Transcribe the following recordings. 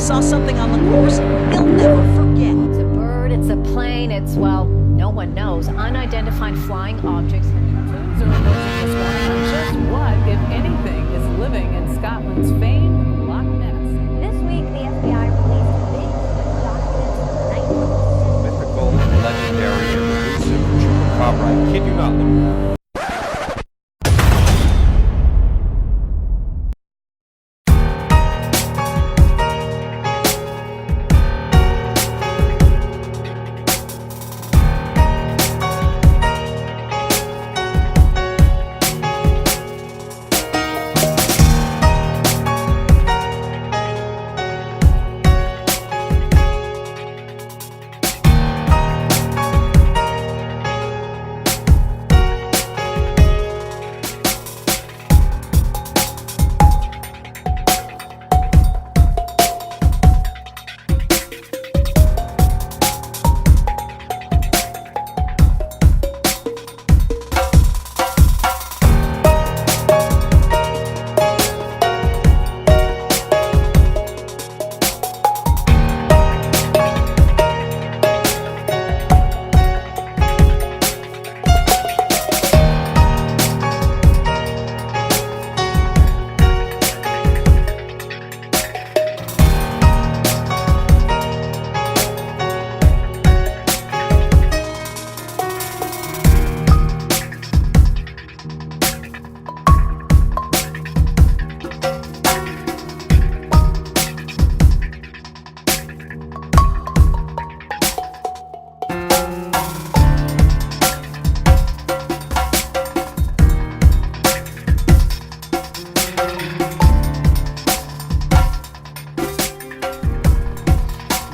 saw something on the course he'll never forget. It's a bird, it's a plane, it's, well, no one knows. Unidentified flying objects. Soon this morning on just what, if anything, is living in Scotland's famed Loch Ness. This week, the FBI released big documents of the 19th. Mythical, legendary, and elusive chupacabra. I kid you not.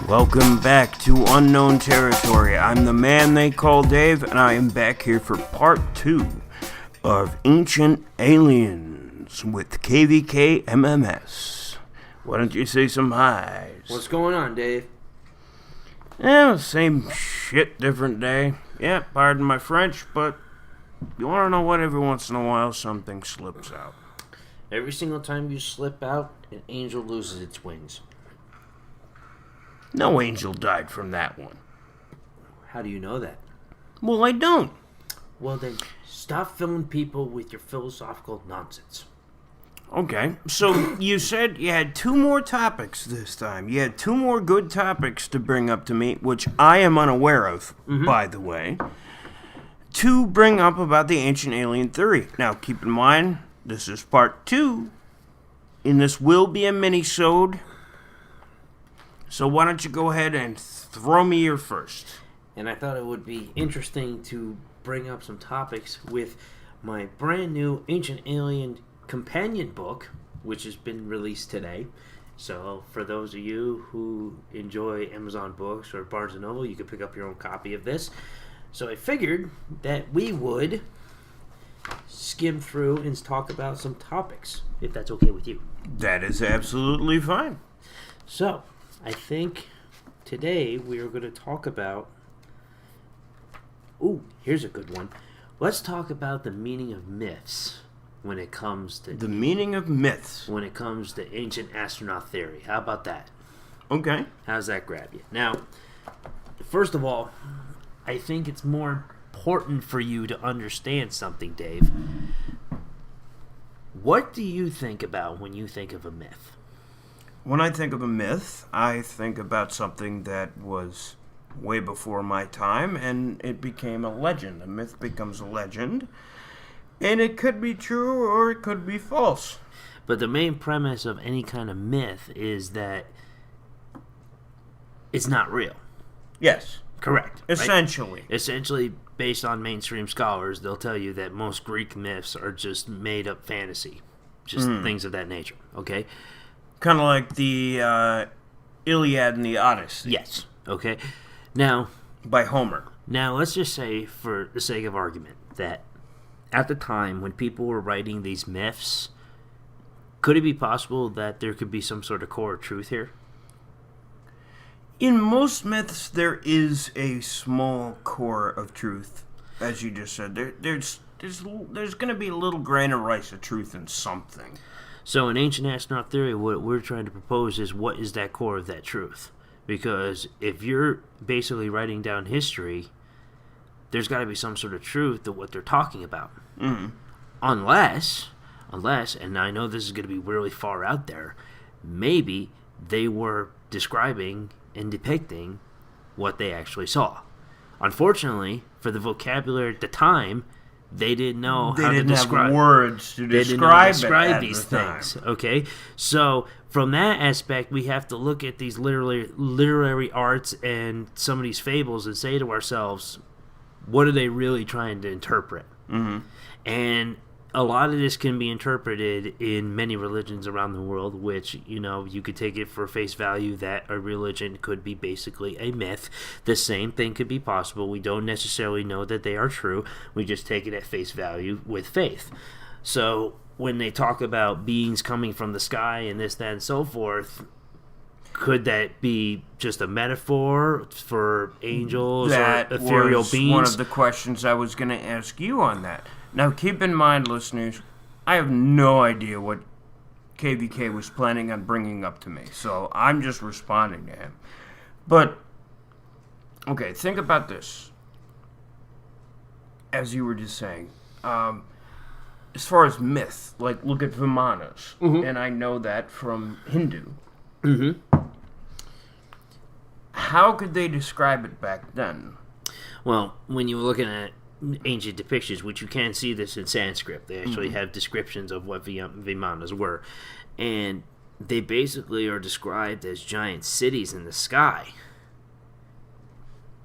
Welcome back to Unknown Territory. I'm the man they call Dave, and I am back here for part 2 of Ancient Aliens with KVK MMS. Why don't you say some highs? What's going on, Dave? Same shit, different day. Yeah, pardon my French, but you want to know what? Every once in a while, something slips out. Every single time you slip out, an angel loses its wings. No angel died from that one. How do you know that? Well, I don't. Well, then, stop filling people with your philosophical nonsense. Okay, so you said you had 2 more topics this time. You had 2 more good topics to bring up to me, which I am unaware of, by the way, to bring up about the ancient alien theory. Now, keep in mind, this is part 2, and this will be a mini-sode. So why don't you go ahead and throw me your first? And I thought it would be interesting to bring up some topics with my brand new Ancient Alien companion book, which has been released today. So for those of you who enjoy Amazon Books or Barnes & Noble, you can pick up your own copy of this. So I figured that we would skim through and talk about some topics, if that's okay with you. That is absolutely fine. So, I think today we are going to talk about... Ooh, here's a good one. Let's talk about the meaning of myths when it comes to... The meaning of myths. When it comes to ancient astronaut theory. How about that? Okay. How's that grab you? Now, first of all, I think it's more important for you to understand something, Dave. What do you think about when you think of a myth? When I think of a myth, I think about something that was way before my time, and it became a legend. A myth becomes a legend, and it could be true or it could be false. But the main premise of any kind of myth is that it's not real. Yes. Correct. Essentially. Right? Essentially, based on mainstream scholars, they'll tell you that most Greek myths are just made-up fantasy. Just things of that nature, okay? Kind of like the Iliad and the Odyssey. Yes. Okay. Now, by Homer. Now, let's just say, for the sake of argument, that at the time when people were writing these myths, could it be possible that there could be some sort of core of truth here? In most myths, there is a small core of truth, as you just said. There's going to be a little grain of rice of truth in something. So in ancient astronaut theory, what we're trying to propose is what is that core of that truth? Because if you're basically writing down history, there's got to be some sort of truth to what they're talking about. Mm-hmm. Unless, and I know this is going to be really far out there, maybe they were describing and depicting what they actually saw. Unfortunately, for the vocabulary at the time, they didn't know how to describe. Have words to They didn't know how to describe describe these things. Okay, so from that aspect, we have to look at these literary arts and some of these fables and say to ourselves, what are they really trying to interpret? Mm-hmm. And a lot of this can be interpreted in many religions around the world, which, you could take it for face value that a religion could be basically a myth. The same thing could be possible. We don't necessarily know that they are true. We just take it at face value with faith. So when they talk about beings coming from the sky and this, that, and so forth, could that be just a metaphor for angels or ethereal beings? That was one of the questions I was going to ask you on that. Now, keep in mind, listeners, I have no idea what KVK was planning on bringing up to me, so I'm just responding to him. But, okay, think about this. As you were just saying, as far as myth, like, look at Vimanas, and I know that from Hindu. Mm-hmm. How could they describe it back then? Well, when you were looking at ancient depictions, which you can see this in Sanskrit, they actually have descriptions of what Vimanas were, and they basically are described as giant cities in the sky.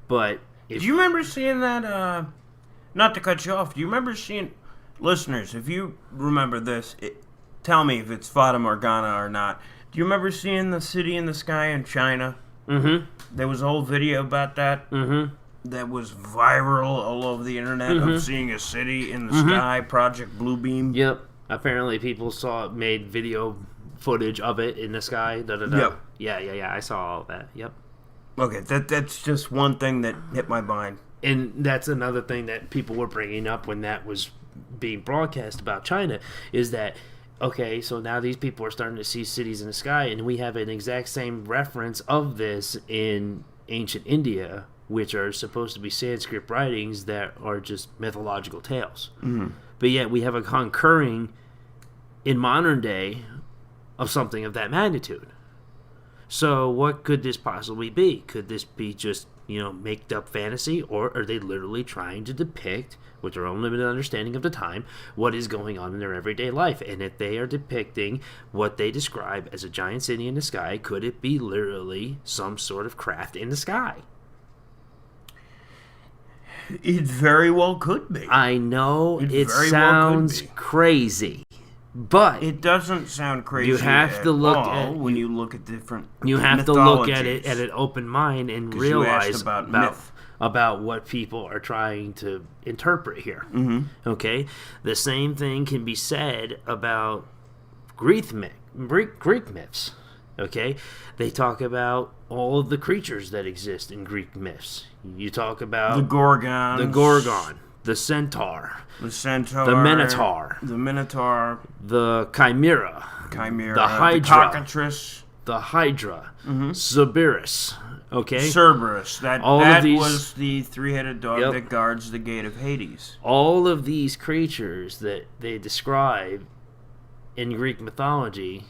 But do you remember seeing that? Not to cut you off. Do you remember seeing, listeners? If you remember this, tell me if it's Fata Morgana or not. Do you remember seeing the city in the sky in China? Mm-hmm. There was a whole video about that. Mm-hmm. That was viral all over the internet of seeing a city in the sky, Project Bluebeam. Yep. Apparently people made video footage of it in the sky. Yep. Yeah. I saw all that. Yep. Okay, that's just one thing that hit my mind. And that's another thing that people were bringing up when that was being broadcast about China, is that, okay, so now these people are starting to see cities in the sky, and we have an exact same reference of this in ancient India, which are supposed to be Sanskrit writings that are just mythological tales. Mm-hmm. But yet we have a concurring in modern day of something of that magnitude. So what could this possibly be? Could this be just, made up fantasy, or are they literally trying to depict, with their own limited understanding of the time, what is going on in their everyday life? And if they are depicting what they describe as a giant city in the sky, could it be literally some sort of craft in the sky? It very well could be. I know it sounds crazy, but it doesn't sound crazy. You have to look at when you look at different. You have to look at it at an open mind and realize about what people are trying to interpret here. Mm-hmm. Okay, the same thing can be said about Greek myths. Okay, they talk about all of the creatures that exist in Greek myths. You talk about the Gorgon, the Centaur, the Minotaur, the Chimera, the Hydra, the Hydra, mm-hmm. Cerberus. Okay, Cerberus. That was the three-headed dog that guards the gate of Hades. All of these creatures that they describe in Greek mythology,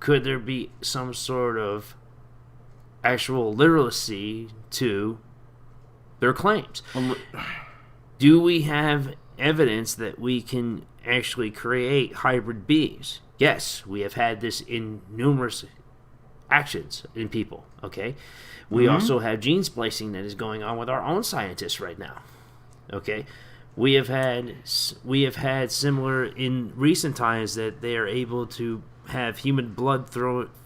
could there be some sort of actual literacy to their claims? Do we have evidence that we can actually create hybrid beings? Yes, we have had this in numerous actions in people, okay? We also have gene splicing that is going on with our own scientists right now, okay? We have had similar in recent times that they are able to have human blood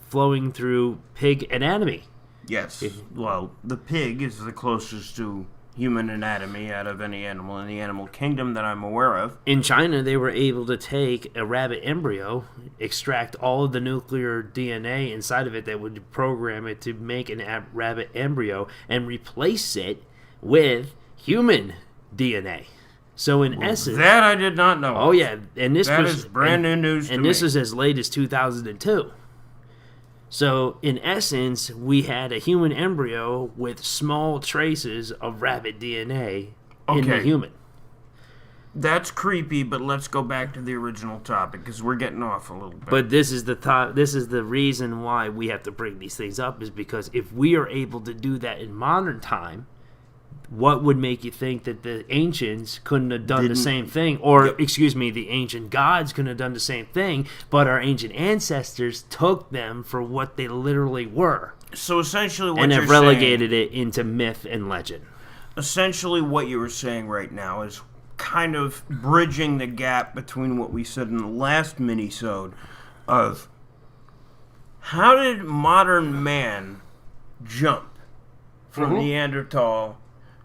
flowing through pig anatomy. Yes. Well, the pig is the closest to human anatomy out of any animal in the animal kingdom that I'm aware of. In China, they were able to take a rabbit embryo, extract all of the nuclear DNA inside of it that would program it to make a rabbit embryo, and replace it with human DNA. So in essence, That I did not know. oh yeah, and this That was is brand new news to and this me. is as late as 2002. So in essence, we had a human embryo with small traces of rabbit DNA in the Okay. human. That's creepy, but let's go back to the original topic because we're getting off a little bit. But this is the reason why we have to bring these things up, is because if we are able to do that in modern time, what would make you think that the ancients couldn't have done the same thing? Or, excuse me, the ancient gods couldn't have done the same thing, but our ancient ancestors took them for what they literally were So essentially what and you're have relegated it into myth and legend. essentially what you were saying right now is kind of bridging the gap between what we said in the last mini-sode of how did modern man jump from Neanderthal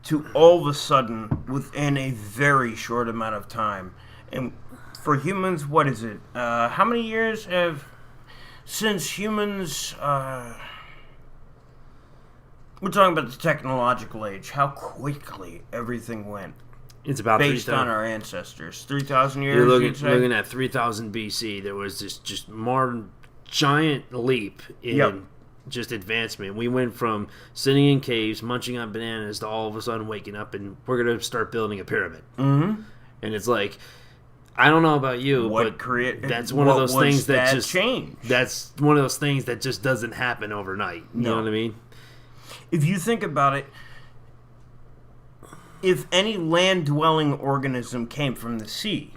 to all of a sudden within a very short amount of time. And for humans, what is it? How many years have since humans? We're talking about the technological age. How quickly everything went It's about based on 3,000. our ancestors. 3,000 years. You're you'd say? looking at 3,000 BC. There was this just modern giant leap in Yep. just advancement. We went from sitting in caves, munching on bananas, to all of a sudden waking up and we're going to start building a pyramid. Mm-hmm. And it's like, I don't know about you, but that's one of what those was things that that just change. That's one of those things that just doesn't happen overnight. You know No. what I mean? If you think about it, if any land-dwelling organism came from the sea,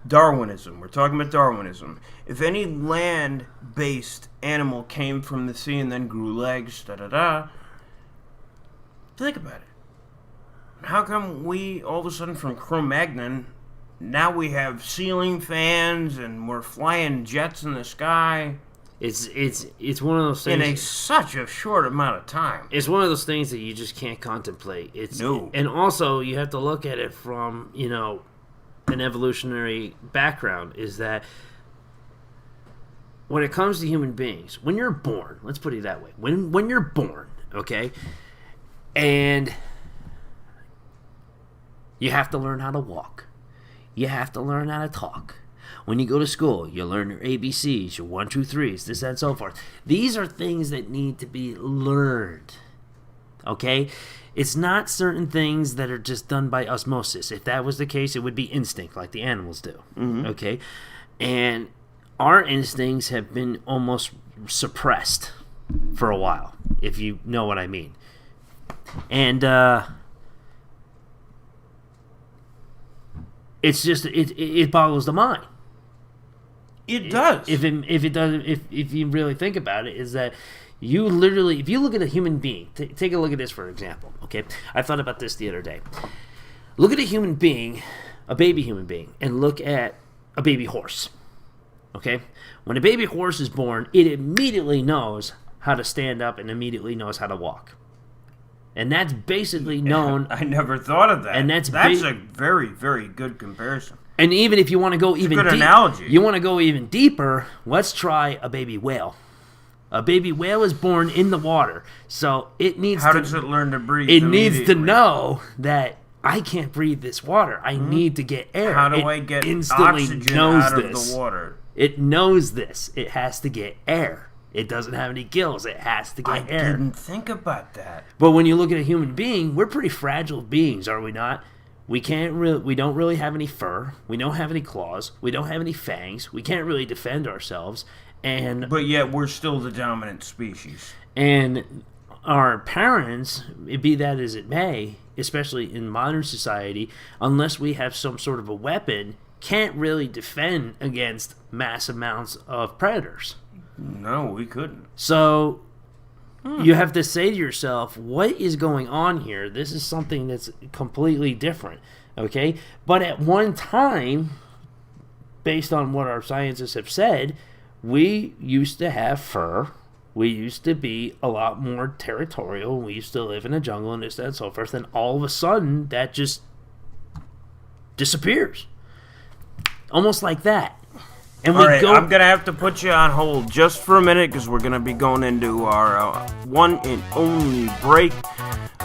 Darwinism, we're talking about Darwinism. If any land-based animal came from the sea and then grew legs, think about it. How come we, all of a sudden from Cro-Magnon, now we have ceiling fans and we're flying jets in the sky It's one of those things. in such a short amount of time? It's one of those things that you just can't contemplate. No. And also you have to look at it from, an evolutionary background, is that when it comes to human beings, when you're born, let's put it that way. When you're born, okay? And you have to learn how to walk. You have to learn how to talk. When you go to school, you learn your ABCs, your 1, 2, 3s, this, that, and so forth. These are things that need to be learned. Okay? It's not certain things that are just done by osmosis. If that was the case, it would be instinct, like the animals do. Okay? And our instincts have been almost suppressed for a while, if you know what I mean. And it's just it boggles the mind. It does. If you really think about it, is that you literally, if you look at a human being, take a look at this for example. Okay, I thought about this the other day. Look at a human being, a baby human being, and look at a baby horse. Okay, when a baby horse is born, it immediately knows how to stand up and immediately knows how to walk. And that's basically known. I never thought of that. And that's a very, very good comparison. And even if you want to go even good analogy. You want to go even deeper, let's try a baby whale. A baby whale is born in the water, so it needs How to, does it learn to breathe? it needs to immediately? know that I can't breathe this water. I need to get air. How do It I get instantly oxygen knows out this. of the water? It knows this. It has to get air. It doesn't have any gills. It has to get I air. didn't think about that. But when you look at a human being, we're pretty fragile beings, are we not? We don't really have any fur. We don't have any claws. We don't have any fangs. We can't really defend ourselves. But yet we're still the dominant species. And our parents, be that as it may, especially in modern society, unless we have some sort of a weapon, can't really defend against mass amounts of predators. No, we couldn't. So you have to say to yourself, what is going on here? This is something that's completely different, okay? But at one time, based on what our scientists have said, we used to have fur. We used to be a lot more territorial. We used to live in a jungle and this, that, and so forth. And all of a sudden, that just disappears. Almost like that. And All we right, go. I'm gonna have to put you on hold just for a minute because we're gonna be going into our one and only break.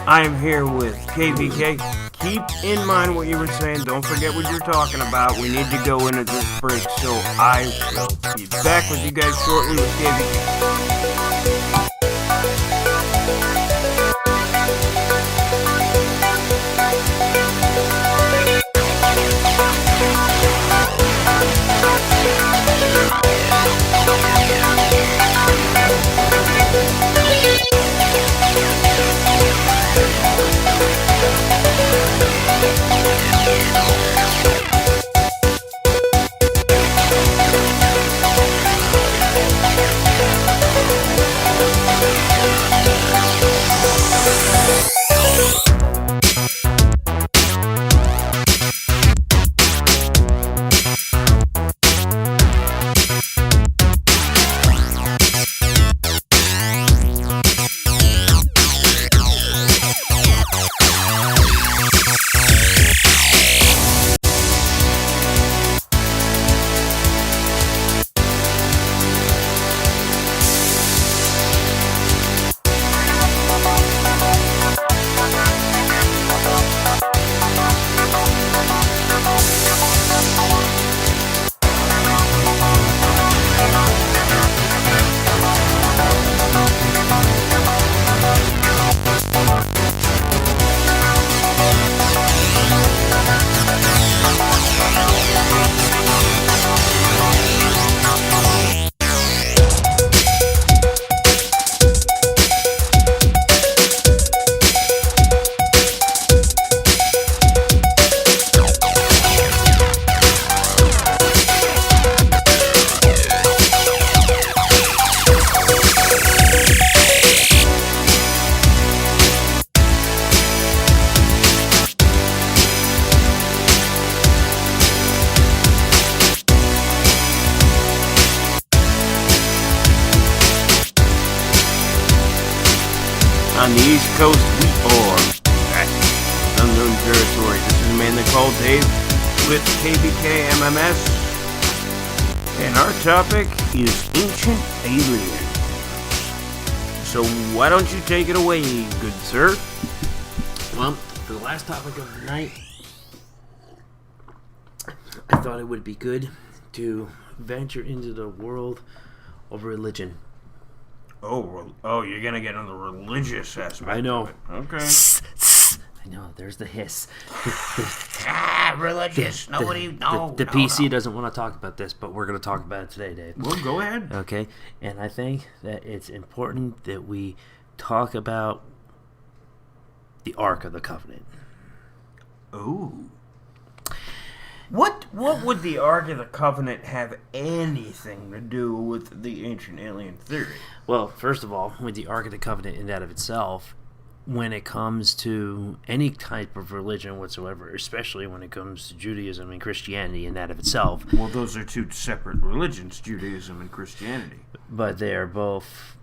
I am here with KVK. Keep in mind what you were saying. Don't forget what you're talking about. We need to go into this break, so I will be back with you guys shortly with KVK. On the East Coast, we are back in unknown territory. This is the man they call Dave with KBK MMS. And our topic is Ancient Aliens. So why don't you take it away, good sir? Well, for the last topic of the night, I thought it would be good to venture into the world of religion. Oh, you're gonna get on the religious aspect. I know. Of it. Okay. I know, there's the hiss. Religious. Nobody. The PC doesn't want to talk about this, but we're going to talk about it today, Dave. Well, go ahead. Okay, and I think that it's important that we talk about the Ark of the Covenant. Ooh. What would the Ark of the Covenant have anything to do with the ancient alien theory? Well, first of all, with the Ark of the Covenant in that of itself, when it comes to any type of religion whatsoever, especially when it comes to Judaism and Christianity in that of itself. Well, those are two separate religions, Judaism and Christianity. But they are both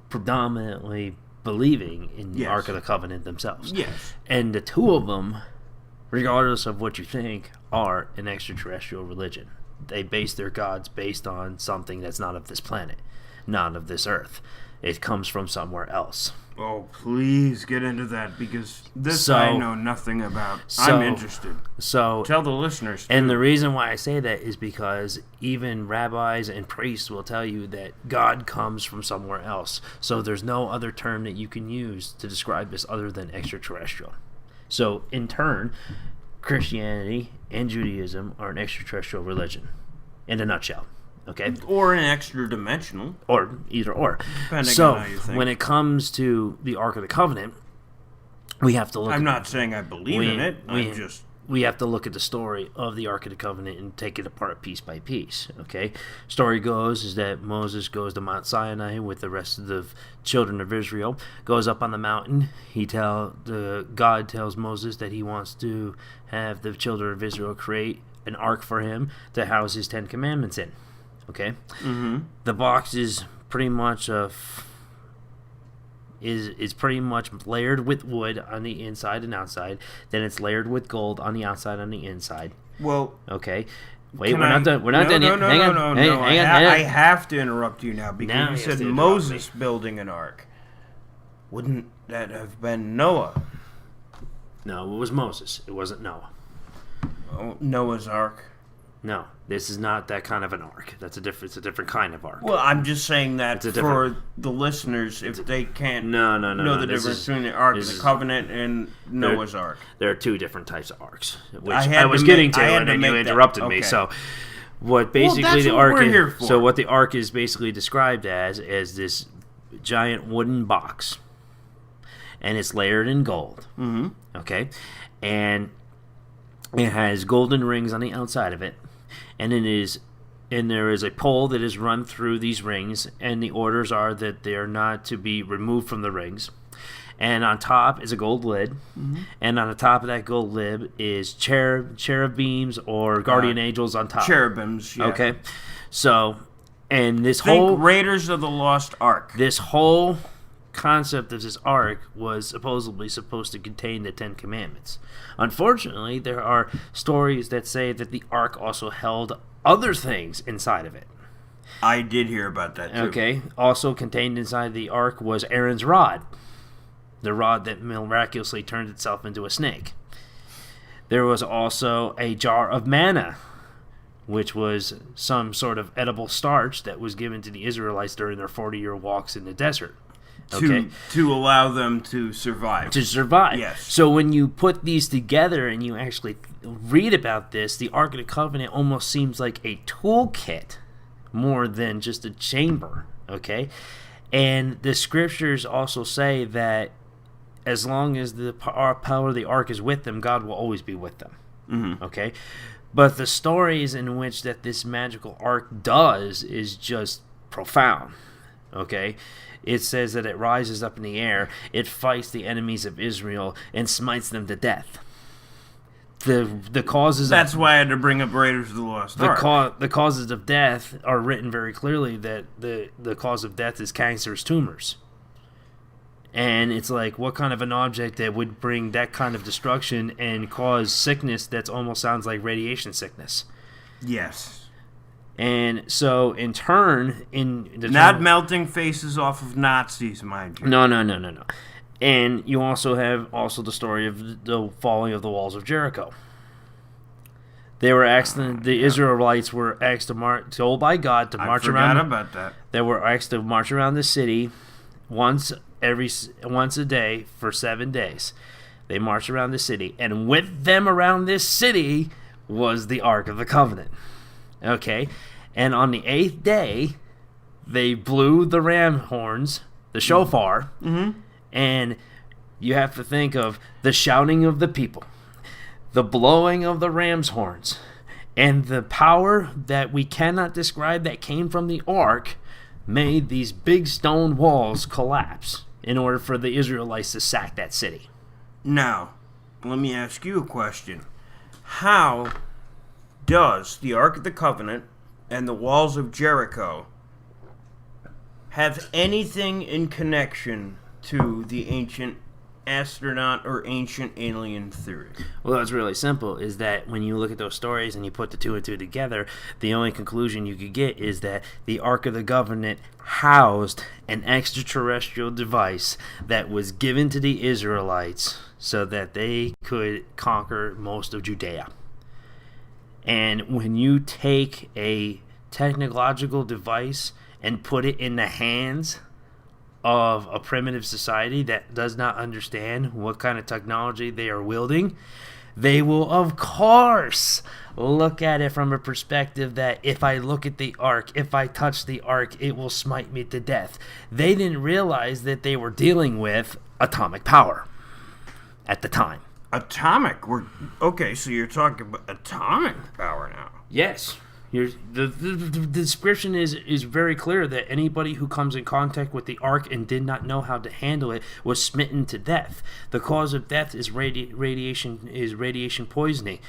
predominantly believing in the Yes. Ark of the Covenant themselves. Yes. And the two of them, regardless of what you think, are an extraterrestrial religion. They base their gods based on something that's not of this planet, not of this earth. It comes from somewhere else. Oh, please get into that, because this I know nothing about. I'm interested. So Tell the listeners, too. And the reason why I say that is because even rabbis and priests will tell you that God comes from somewhere else. So there's no other term that you can use to describe this other than extraterrestrial. So in turn, Christianity and Judaism are an extraterrestrial religion, in a nutshell. Okay? Or an extra dimensional. Or either or. Depending so on how you think. when it comes to the Ark of the Covenant, we have to look I'm not saying I believe in it. We have to look at the story of the Ark of the Covenant and take it apart piece by piece. Okay, story goes is that Moses goes to Mount Sinai with the rest of the children of Israel. Goes up on the mountain. God tells Moses that he wants to have the children of Israel create an ark for him to house his 10 Commandments in. Okay, the box is pretty much is pretty much layered with wood on the inside and outside. Then it's layered with gold on the outside and the inside. Well, Okay, Wait, Can we're not done. We're not done yet. No, Hang no, on. no, Hang no. on. Hang on. I have to interrupt you now because Now you you have said to interrupt Moses building an ark. Wouldn't that have been Noah? No, it was Moses. It wasn't Noah. Oh, Noah's ark. No, this is not that kind of an ark. It's a different kind of ark. Well, I'm just saying that It's a for different- the listeners, if they can't No, know the this difference is- between the Ark of this the is- Covenant and Noah's Ark. There are two different types of arks, which I had I was to getting make- to, I had and to then you make that- interrupted me. okay. So, what basically that's the what ark we're is? here for. So, what the ark is basically described as this giant wooden box, and it's layered in gold. Mm-hmm. Okay, and it has golden rings on the outside of it, and there is a pole that is run through these rings, and the orders are that they are not to be removed from the rings. And on top is a gold lid, and on the top of that gold lid is cherubims or guardian angels on top. Cherubims, yeah. Okay, so and this Think whole Raiders of the Lost Ark. this whole concept of this ark was supposed to contain the Ten Commandments. Unfortunately, there are stories that say that the ark also held other things inside of it. I did hear about that too. Okay, also contained inside the ark was Aaron's rod, the rod that miraculously turned itself into a snake. There was also a jar of manna, which was some sort of edible starch that was given to the Israelites during their 40-year walks in the desert. Okay. To allow them to survive. To survive. Yes. So when you put these together and you actually read about this, the Ark of the Covenant almost seems like a toolkit more than just a chamber. Okay. And the scriptures also say that as long as the power of the Ark is with them, God will always be with them. Mm-hmm. Okay. But the stories in which that this magical Ark does is just profound. Okay. It says that it rises up in the air, it fights the enemies of Israel, and smites them to death. The causes That's of, why I had to bring up Raiders of the Lost Ark. the causes of death are written very clearly that the cause of death is cancerous tumors. And it's like, what kind of an object that would bring that kind of destruction and cause sickness that almost sounds like radiation sickness? Yes. And so, in turn, Not melting faces off of Nazis, mind you. No. And you also have the story of the falling of the walls of Jericho. They were asked, the Israelites were asked told by God to march around. I forgot about that. They were asked to march around the city once a day for 7 days. They marched around the city, and with them around this city was the Ark of the Covenant. Okay, and on the 8th day, they blew the ram horns, the shofar, and you have to think of the shouting of the people, the blowing of the ram's horns, and the power that we cannot describe that came from the ark made these big stone walls collapse in order for the Israelites to sack that city. Now, let me ask you a question. How does the Ark of the Covenant and the walls of Jericho have anything in connection to the ancient astronaut or ancient alien theory? Well, it's really simple, is that when you look at those stories and you put the two and two together, the only conclusion you could get is that the Ark of the Covenant housed an extraterrestrial device that was given to the Israelites so that they could conquer most of Judea. And when you take a technological device and put it in the hands of a primitive society that does not understand what kind of technology they are wielding, they will, of course, look at it from a perspective that if I look at the ark, if I touch the ark, it will smite me to death. They didn't realize that they were dealing with atomic power at the time. Atomic? Okay, so you're talking about atomic power now. Yes. The description is very clear that anybody who comes in contact with the ark and did not know how to handle it was smitten to death. The cause of death is radiation poisoning,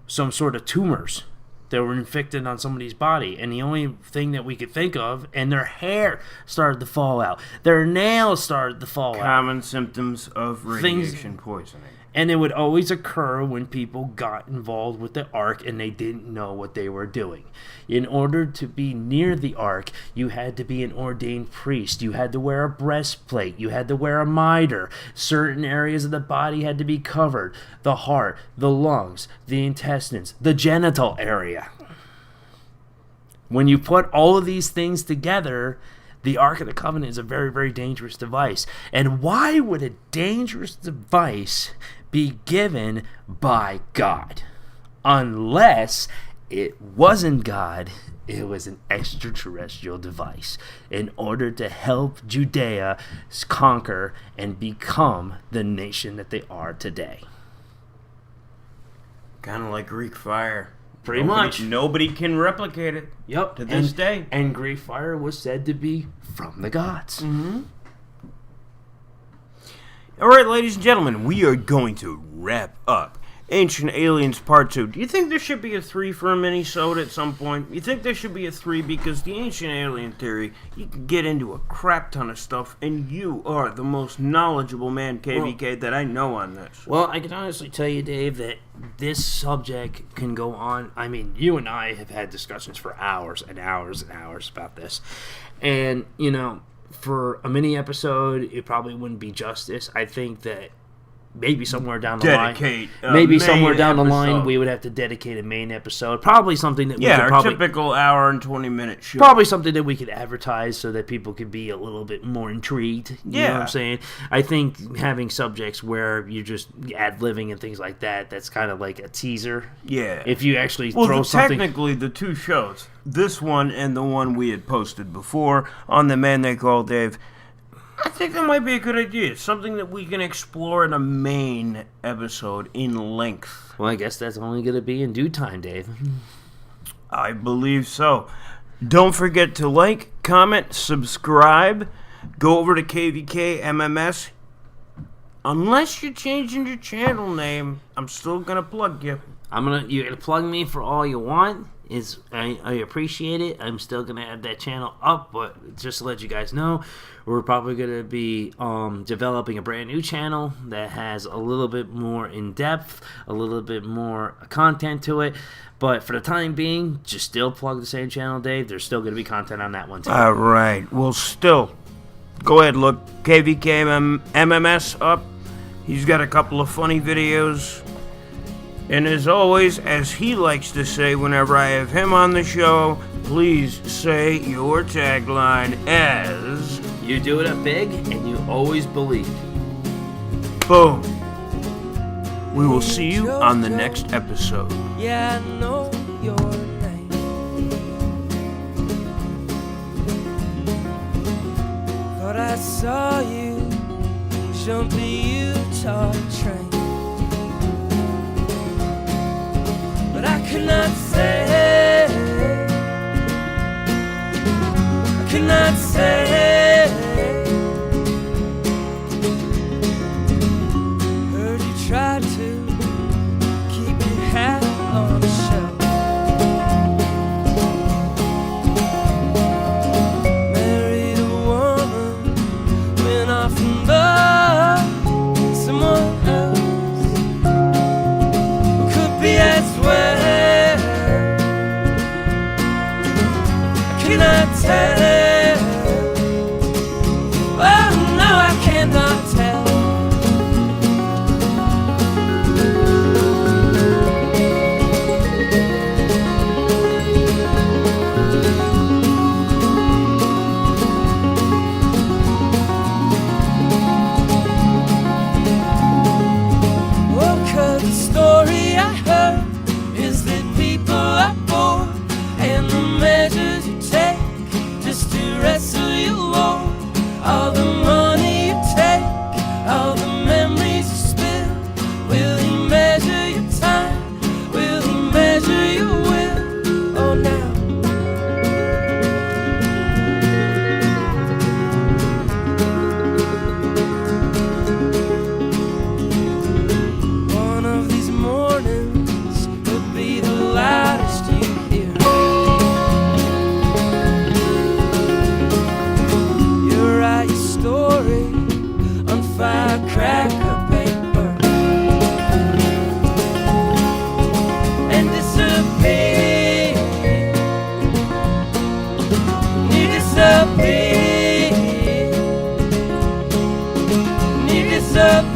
some sort of tumors that were infected on somebody's body, and the only thing that we could think of, and their hair started to fall out, their nails started to fall out. Common symptoms of radiation poisoning. And it would always occur when people got involved with the ark and they didn't know what they were doing. In order to be near the ark, you had to be an ordained priest. You had to wear a breastplate. You had to wear a mitre. Certain areas of the body had to be covered. The heart, the lungs, the intestines, the genital area. When you put all of these things together, the Ark of the Covenant is a very, very dangerous device. And why would a dangerous device be given by God? Unless it wasn't God, it was an extraterrestrial device in order to help Judea conquer and become the nation that they are today. Kind of like Greek fire. Pretty much. Nobody can replicate it. Yep. To this day. And Greek fire was said to be from the gods. Mm-hmm. All right, ladies and gentlemen, we are going to wrap up Ancient Aliens Part 2. Do you think there should be a 3 for a minisode at some point? You think there should be a 3 because the Ancient Alien Theory, you can get into a crap ton of stuff, and you are the most knowledgeable man, KVK, that I know on this. Well, I can honestly tell you, Dave, that this subject can go on. I mean, you and I have had discussions for hours and hours and hours about this. And, you know, for a mini episode, it probably wouldn't be justice. I think that maybe somewhere down the line, we would have to dedicate a main episode. Probably something that we could our typical hour and 20-minute show. Probably something that we could advertise so that people could be a little bit more intrigued. You know what I'm saying? I think having subjects where you just ad-libbing and things like that, that's kind of like a teaser. Yeah. If you actually throw something... technically, the 2 shows, this one and the one we had posted before on The Man They Call Dave, I think that might be a good idea. Something that we can explore in a main episode in length. Well, I guess that's only going to be in due time, Dave. I believe so. Don't forget to like, comment, subscribe. Go over to KVK MMS. Unless you're changing your channel name, I'm still going to plug you. You're going to plug me for all you want. I appreciate it. I'm still going to have that channel up, but just to let you guys know, we're probably going to be developing a brand new channel that has a little bit more in-depth, a little bit more content to it. But for the time being, just still plug the same channel, Dave. There's still going to be content on that one, too. All right. Well, still, go ahead, look KVK MMS up. He's got a couple of funny videos. And as always, as he likes to say whenever I have him on the show, please say your tagline as... You do it up big, and you always believe. Boom. We will see you on the next episode. Yeah, I know your name. Thought I saw you jump the Utah train. But I cannot say, I cannot say. Heard you try to keep your hat on the shelf. Married a woman, went off and loved someone else. Could be as well. I cannot tell. up